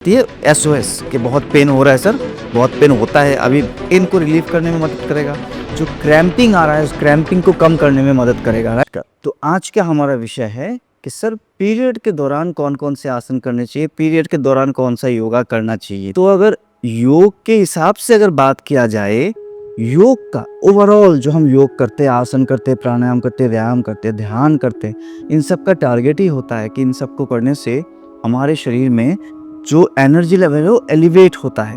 ये एसओएस कि बहुत पेन हो रहा है सर, बहुत पेन होता है। अभी पेन को रिलीव करने में मदद करेगा, जो क्रैम्पिंग आ रहा है उस क्रैम्पिंग को कम करने में मदद करेगा, राइट। तो आज का हमारा विषय है कि सर पीरियड के दौरान कौन कौन से आसन करने चाहिए, पीरियड के दौरान कौन सा योगा करना चाहिए। तो अगर योग के हिसाब से अगर बात किया जाए, योग का ओवरऑल जो हम योग करते हैं, आसन करते हैं, प्राणायाम करते हैं, व्यायाम करते हैं, ध्यान करते हैं, इन सब का टारगेट ही होता है कि इन सबको करने से हमारे शरीर में जो एनर्जी लेवल है वो एलिवेट होता है।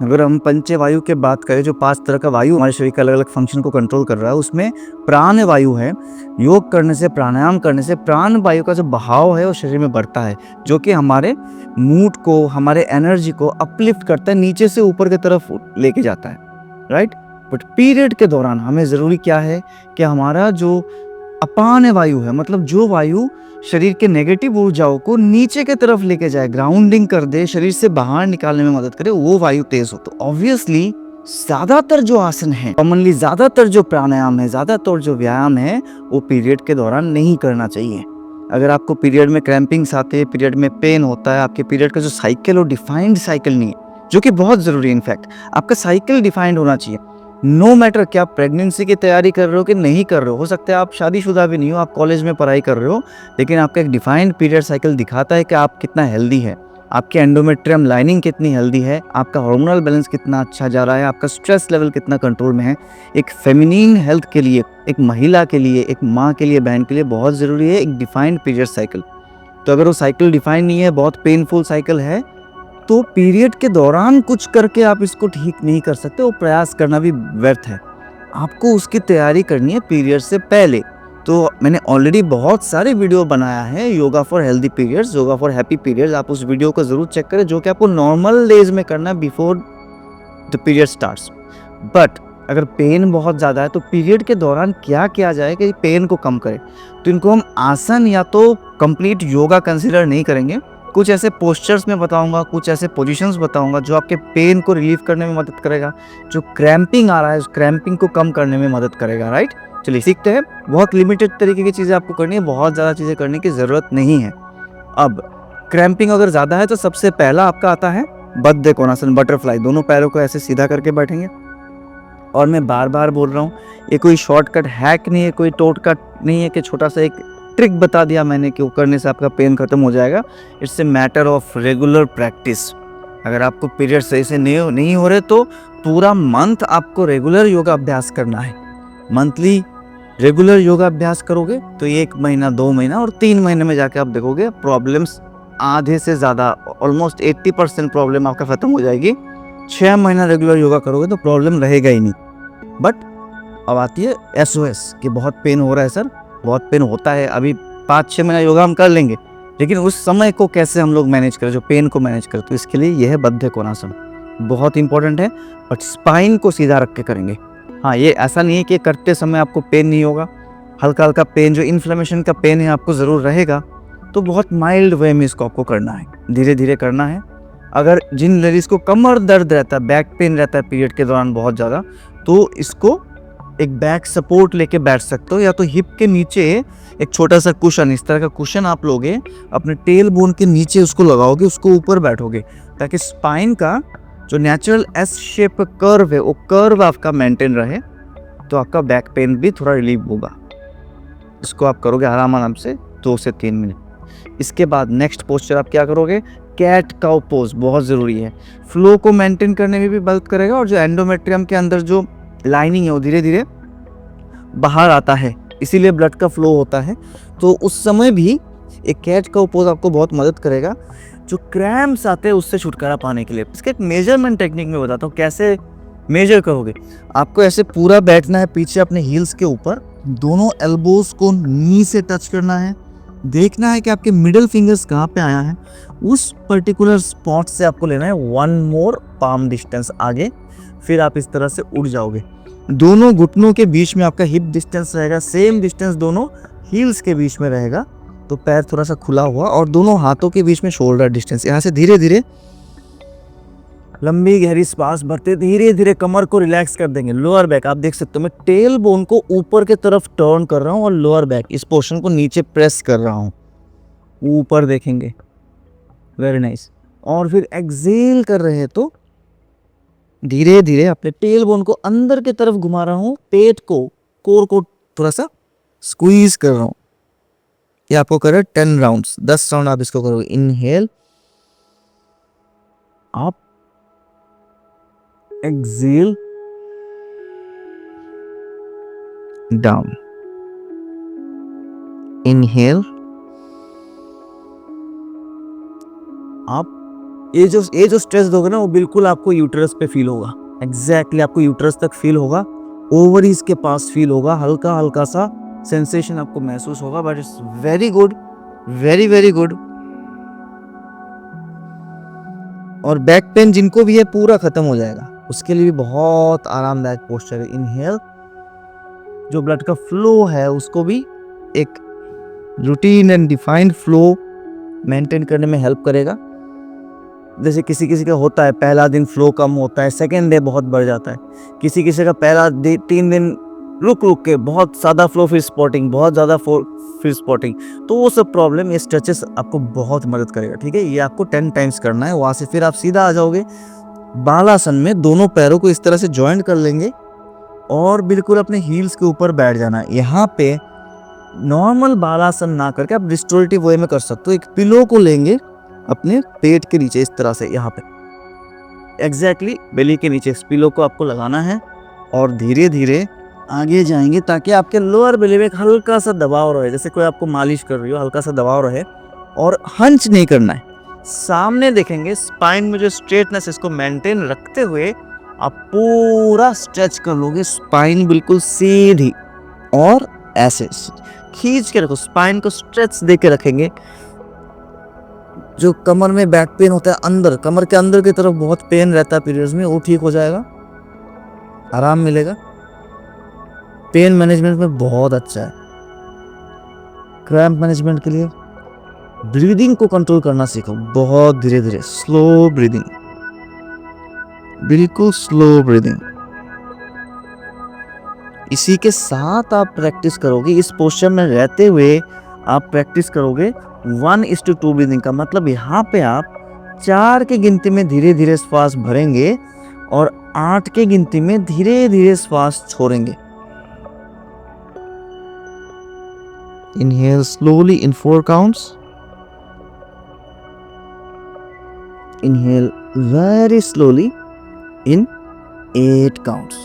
अगर हम पंचवायु के बात करें, जो 5 तरह का वायु हमारे शरीर के अलग अलग फंक्शन को कंट्रोल कर रहा है, उसमें प्राण वायु है। योग करने से, प्राणायाम करने से प्राण वायु का जो बहाव है वो शरीर में बढ़ता है, जो कि हमारे मूड को, हमारे एनर्जी को अपलिफ्ट करता है, नीचे से ऊपर की तरफ लेके जाता है, राइट। बट पीरियड के दौरान हमें ज़रूरी क्या है कि हमारा जो अपान वायु है, मतलब जो वायु शरीर के नेगेटिव ऊर्जाओं को नीचे की तरफ लेके जाए, ग्राउंडिंग कर दे, शरीर से बाहर निकालने में मदद करे, वो वायु तेज हो। तो ऑब्वियसली ज्यादातर जो आसन है, कॉमनली ज्यादातर जो प्राणायाम है, ज्यादातर जो व्यायाम है, वो पीरियड के दौरान नहीं करना चाहिए। अगर आपको पीरियड में क्रैम्पिंग्स आते हैं, पीरियड में पेन होता है, आपके पीरियड का जो साइकिल वो डिफाइंड साइकिल नहीं है, जो कि बहुत जरूरी है। इनफैक्ट आपका साइकिल डिफाइंड होना चाहिए। नो मैटर कि आप प्रेगनेंसी की तैयारी कर रहे हो कि नहीं कर रहे हो सकता है आप शादीशुदा भी नहीं हो, आप कॉलेज में पढ़ाई कर रहे हो, लेकिन आपका एक डिफाइंड पीरियड साइकिल दिखाता है कि आप कितना हेल्दी है, आपके एंडोमेट्रियम लाइनिंग कितनी हेल्दी है, आपका हार्मोनल बैलेंस कितना अच्छा जा रहा है, आपका स्ट्रेस लेवल कितना कंट्रोल में है। एक फेमिनिन हेल्थ के लिए, एक महिला के लिए, एक माँ के लिए, बहन के लिए बहुत ज़रूरी है एक डिफाइंड पीरियड साइकिल। तो अगर वो साइकिल डिफाइंड नहीं है, बहुत पेनफुल साइकिल है, तो पीरियड के दौरान कुछ करके आप इसको ठीक नहीं कर सकते, वो प्रयास करना भी व्यर्थ है। आपको उसकी तैयारी करनी है पीरियड से पहले। तो मैंने ऑलरेडी बहुत सारे वीडियो बनाया है, yoga for healthy periods, yoga for happy periods, आप उस वीडियो को ज़रूर चेक करें, जो कि आपको नॉर्मल डेज में करना है before the period starts. But अगर पेन बहुत ज़्यादा है तो पीरियड के दौरान क्या किया जाए कि पेन को कम करे, तो इनको हम आसन या तो कंप्लीट योगा कंसिडर नहीं करेंगे। कुछ ऐसे पोस्चर्स में बताऊंगा, कुछ ऐसे पोजीशंस बताऊंगा जो आपके पेन को रिलीव करने में मदद करेगा, जो क्रैम्पिंग आ रहा है उस क्रैम्पिंग को कम करने में मदद करेगा, राइट। चलिए सीखते हैं। बहुत लिमिटेड तरीके की चीज़ें आपको करनी है, बहुत ज़्यादा चीज़ें करने की ज़रूरत नहीं है। अब क्रैम्पिंग अगर ज़्यादा है तो सबसे पहला आपका आता है बद्ध कोणासन, बटरफ्लाई। दोनों पैरों को ऐसे सीधा करके बैठेंगे, और मैं बार बार बोल रहा हूँ, ये कोई शॉर्टकट हैक नहीं है, कोई टोटकट नहीं है कि छोटा सा एक ट्रिक बता दिया मैंने कि वो करने से आपका पेन खत्म हो जाएगा। It's a matter of regular practice. अगर आपको पीरियड सही से नहीं हो रहे तो पूरा मंथ आपको रेगुलर योगा अभ्यास करना है। मंथली रेगुलर योगा अभ्यास करोगे तो 1 महीना, 2 महीना और 3 महीने में जाके आप देखोगे प्रॉब्लम्स आधे से ज़्यादा, ऑलमोस्ट 80% प्रॉब्लम आपका ख़त्म हो जाएगी। 6 महीना रेगुलर योगा करोगे तो प्रॉब्लम रहेगा ही नहीं। बट अब आती है एसओएस कि बहुत पेन हो रहा है सर, बहुत पेन होता है। अभी 5-6 महीना योगा हम कर लेंगे, लेकिन उस समय को कैसे हम लोग मैनेज करें, जो पेन को मैनेज करें, तो इसके लिए यह है बद्ध कोणासन, बहुत इंपॉर्टेंट है। और स्पाइन को सीधा रख के करेंगे। हाँ, ये ऐसा नहीं है कि करते समय आपको पेन नहीं होगा, हल्का हल्का पेन, जो इन्फ्लेमेशन का पेन है आपको ज़रूर रहेगा, तो बहुत माइल्ड वे में इसको आपको करना है, धीरे धीरे करना है। अगर जिन लेडीज़ को कमर दर्द रहता है, बैक पेन रहता है पीरियड के दौरान बहुत ज़्यादा, तो इसको एक बैक सपोर्ट लेके बैठ सकते हो, या तो हिप के नीचे एक छोटा सा कुशन, इस तरह का कुशन आप लोगे, अपने टेल बोन के नीचे उसको लगाओगे, उसको ऊपर बैठोगे, ताकि स्पाइन का जो नेचुरल एस शेप कर्व है वो कर्व आपका मेंटेन रहे, तो आपका बैक पेन भी थोड़ा रिलीव होगा। इसको आप करोगे आराम से 2 से 3 मिनट। इसके बाद नेक्स्ट पोस्चर आप क्या करोगे, कैट काउ पोज, बहुत ज़रूरी है। फ्लो को मेंटेन करने में भी मदद करेगा, और जो एंडोमेट्रियम के अंदर जो लाइनिंग है वो धीरे धीरे बाहर आता है, इसीलिए ब्लड का फ्लो होता है। तो उस समय भी एक कैट काउ पोज आपको बहुत मदद करेगा, जो क्रैम्प्स आते हैं उससे छुटकारा पाने के लिए। इसका एक मेजरमेंट टेक्निक में बताता हूँ कैसे मेजर करोगे। आपको ऐसे पूरा बैठना है पीछे अपने हील्स के ऊपर, दोनों एल्बोज को नी से टच करना है, देखना है कि आपके मिडिल फिंगर्स कहाँ पे आया है, उस पर्टिकुलर स्पॉट से आपको लेना है 1 मोर पाम डिस्टेंस आगे, फिर आप इस तरह से उड़ जाओगे। दोनों घुटनों के बीच में आपका हिप डिस्टेंस रहेगा, सेम डिस्टेंस दोनों हील्स के बीच में रहेगा, तो पैर थोड़ा सा खुला हुआ, और दोनों हाथों के बीच में शोल्डर डिस्टेंस। यहाँ से धीरे धीरे लंबी गहरी सांस भरते धीरे धीरे कमर को रिलैक्स कर देंगे। लोअर बैक आप देख सकते हो, मैं टेल बोन को ऊपर की तरफ टर्न कर रहा हूँ, और लोअर बैक इस पोर्शन को नीचे प्रेस कर रहा हूँ, ऊपर देखेंगे। Very nice. और फिर एक्सेल कर रहे हैं तो धीरे धीरे अपने टेल बोन को अंदर की तरफ घुमा रहा हूं, पेट को, कोर को थोड़ा सा स्क्वीज कर रहा हूं। ये आपको कर 10 राउंड्स, 10 राउंड आप इसको करोगे। Inhale up, exhale down, inhale आप। ये जो स्ट्रेस दोगे ना वो बिल्कुल आपको यूट्रस पे फील होगा, एग्जैक्टली आपको यूट्रस तक फील होगा, ओवरीज के पास फील होगा, हल्का हल्का सा सेंसेशन आपको महसूस होगा। But it's very good, very very good. और बैक पेन जिनको भी है पूरा खत्म हो जाएगा, उसके लिए भी बहुत आरामदायक पोस्चर है। इनहेल, जो ब्लड का फ्लो है उसको भी एक routine and defined flow maintain करने में हेल्प करेगा। जैसे किसी किसी का होता है पहला दिन फ्लो कम होता है, सेकेंड डे बहुत बढ़ जाता है। किसी किसी का पहला 3 दिन रुक रुक के बहुत ज़्यादा फ्लो, फिर स्पॉटिंग, बहुत ज़्यादा फिर स्पॉटिंग। तो वो सब प्रॉब्लम, ये स्ट्रेचेस आपको बहुत मदद करेगा। ठीक है, ये आपको 10 टाइम्स करना है। वहाँ से फिर आप सीधा आ जाओगे बालासन में, दोनों पैरों को इस तरह से ज्वाइंट कर लेंगे और बिल्कुल अपने हील्स के ऊपर बैठ जाना है। यहाँ पे नॉर्मल बालासन ना करके आप रिस्टोरेटिव वे में कर सकते हो। एक पिलो को लेंगे अपने पेट के नीचे इस तरह से, यहाँ पे एग्जैक्टली बेली के नीचे इस पिलो को आपको लगाना है और धीरे धीरे आगे जाएंगे ताकि आपके लोअर बेली में एक हल्का सा दबाव रहे, जैसे कोई आपको मालिश कर रही हो, हल्का सा दबाव रहे। और हंच नहीं करना है, सामने देखेंगे। स्पाइन में जो स्ट्रेटनेस, इसको मेंटेन रखते हुए आप पूरा स्ट्रेच कर लोगे, स्पाइन बिल्कुल सीधी, और ऐसे खींच के रखो, स्पाइन को स्ट्रेच दे के रखेंगे। जो कमर में बैक पेन होता है, अंदर कमर के अंदर की तरफ बहुत पेन रहता है पीरियड्स में, वो ठीक हो जाएगा, आराम मिलेगा। पेन मैनेजमेंट में बहुत अच्छा है। क्रैम्प मैनेजमेंट के लिए ब्रीदिंग को कंट्रोल करना सीखो, बहुत धीरे धीरे, स्लो ब्रीदिंग, बिल्कुल स्लो ब्रीदिंग। इसी के साथ आप प्रैक्टिस करोगे, इस पोस्चर में रहते हुए आप प्रैक्टिस करोगे 1:2 ब्रीदिंग का। मतलब यहाँ पे आप 4 के गिनती में धीरे धीरे श्वास भरेंगे और 8 के गिनती में धीरे धीरे श्वास छोड़ेंगे। Inhale slowly in 4 counts. Inhale very slowly in 8 counts.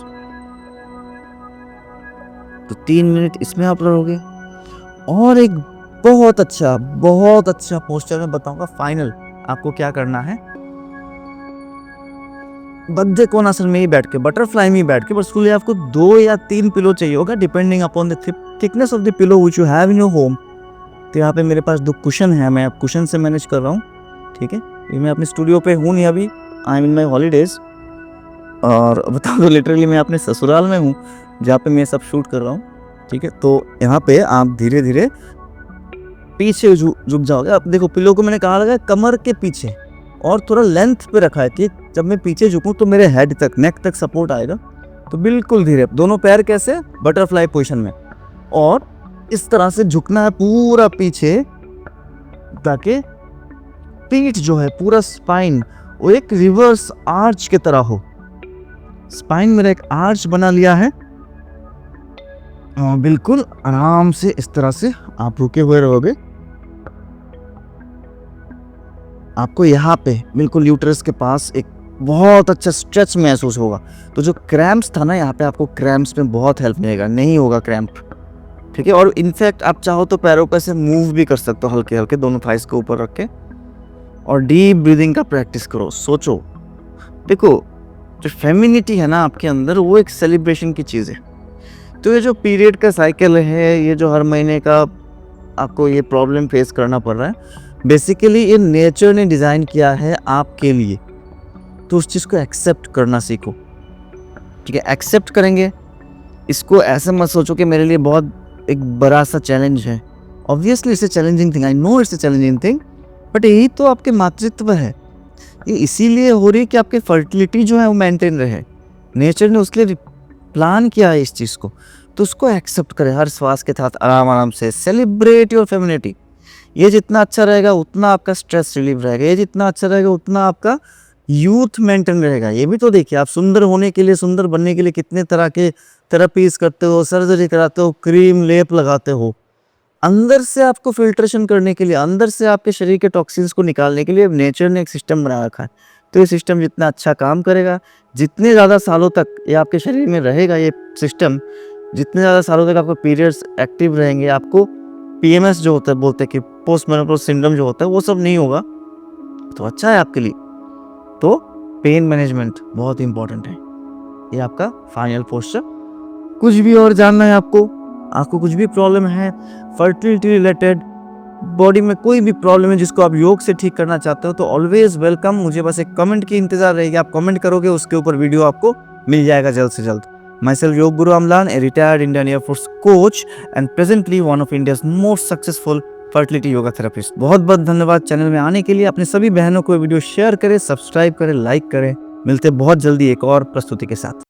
तो 3 मिनट इसमें आप रहोगे। और एक बहुत अच्छा पोस्चर में बताऊंगा फाइनल, आपको क्या करना है। बद्धे कोणासन में ही बैठ के, बटरफ्लाई में ही बैठ के, बस फुली आपको 2 या 3 पिलो चाहिए होगा, depending upon the thickness of the pillow which you have in your home. तो यहाँ पे मेरे पास 2 कुशन है, मैं अब कुशन से मैनेज कर रहा हूँ। ठीक है, ये मैं अपने स्टूडियो पे हूँ नहीं अभी, I am in my holidays. और बता दो लिटरली मैं अपने ससुराल में हूँ जहाँ पे मैं सब शूट कर रहा हूँ। ठीक है, तो यहाँ पे आप धीरे धीरे पीछे झुक जाओगे। अब देखो पिलो को मैंने कहा लगा कमर के पीछे और थोड़ा लेंथ पे रखा है कि जब मैं पीछे झुकूं तो मेरे हेड तक, नेक तक सपोर्ट आएगा। तो बिल्कुल धीरे, दोनों पैर कैसे, बटरफ्लाई पोजीशन में, और इस तरह से झुकना है पूरा पीछे, ताकि पीठ जो है, पूरा स्पाइन वो एक रिवर्स आर्च की तरह हो। स्पाइन मेरा एक आर्च बना लिया है। बिल्कुल आराम से इस तरह से आप रुके हुए रहोगे। आपको यहाँ पे बिल्कुल यूट्रस के पास एक बहुत अच्छा स्ट्रेच महसूस होगा। तो जो क्रैम्प्स था ना, यहाँ पे आपको क्रैम्प्स में बहुत हेल्प मिलेगा, नहीं होगा क्रैम्प। ठीक है, और इनफैक्ट आप चाहो तो पैरों पे से मूव भी कर सकते हो हल्के हल्के, दोनों थाइस को ऊपर रख के, और डीप ब्रीदिंग का प्रैक्टिस करो। सोचो, देखो जो फेमिनिटी है ना आपके अंदर, वो एक सेलिब्रेशन की चीज़ है। तो ये जो पीरियड का साइकिल है, ये जो हर महीने का आपको ये प्रॉब्लम फेस करना पड़ रहा है, बेसिकली ये नेचर ने डिज़ाइन किया है आपके लिए। तो उस चीज़ को एक्सेप्ट करना सीखो। ठीक है, एक्सेप्ट करेंगे इसको। ऐसे मत सोचो कि मेरे लिए बहुत एक बड़ा सा चैलेंज है। Obviously it's a challenging thing, I know it's a challenging thing, but यही तो आपके मातृत्व है। ये इसीलिए हो रही है कि आपकी फर्टिलिटी जो है वो मेंटेन रहे। नेचर ने उसके लिए प्लान किया है इस चीज़ को। तो उसको एक्सेप्ट करें हर श्वास के साथ, आराम आराम से। Celebrate your femininity. ये जितना अच्छा रहेगा उतना आपका स्ट्रेस रिलीफ रहेगा, ये जितना अच्छा रहेगा उतना आपका यूथ मेंटेन रहेगा। ये भी तो देखिए, आप सुंदर होने के लिए, सुंदर बनने के लिए कितने तरह के थेरेपीज करते हो, सर्जरी कराते हो, क्रीम लेप लगाते हो। अंदर से आपको फिल्ट्रेशन करने के लिए, अंदर से आपके शरीर के टॉक्सिन्स को निकालने के लिए नेचर ने एक सिस्टम बना रखा है। तो ये सिस्टम जितना अच्छा काम करेगा, जितने ज़्यादा सालों तक ये आपके शरीर में रहेगा ये सिस्टम, जितने ज़्यादा सालों तक आपके पीरियड्स एक्टिव रहेंगे, आपको पीएमएस जो होता है, बोलते हैं कि पोस्ट मेनोपॉज सिंड्रोम जो होता है, वो सब नहीं होगा। तो अच्छा है आपके लिए। तो पेन मैनेजमेंट बहुत इंपॉर्टेंट है। ये आपका फाइनल पोस्चर। कुछ भी और जानना है आपको कुछ भी प्रॉब्लम है फर्टिलिटी रिलेटेड, बॉडी में कोई भी प्रॉब्लम है जिसको आप योग से ठीक करना चाहते हो, तो ऑलवेज वेलकम। मुझे बस एक कमेंट की इंतजार रहेगी, आप कमेंट करोगे, उसके ऊपर वीडियो आपको मिल जाएगा जल्द से जल्द। My self yoga guru Amlan, a retired Indian air force coach and presently one of India's most successful fertility yoga therapist. बहुत बहुत धन्यवाद चैनल में आने के लिए। अपने सभी बहनों को वीडियो शेयर करें, सब्सक्राइब करें, लाइक करें। मिलते बहुत जल्दी एक और प्रस्तुति के साथ।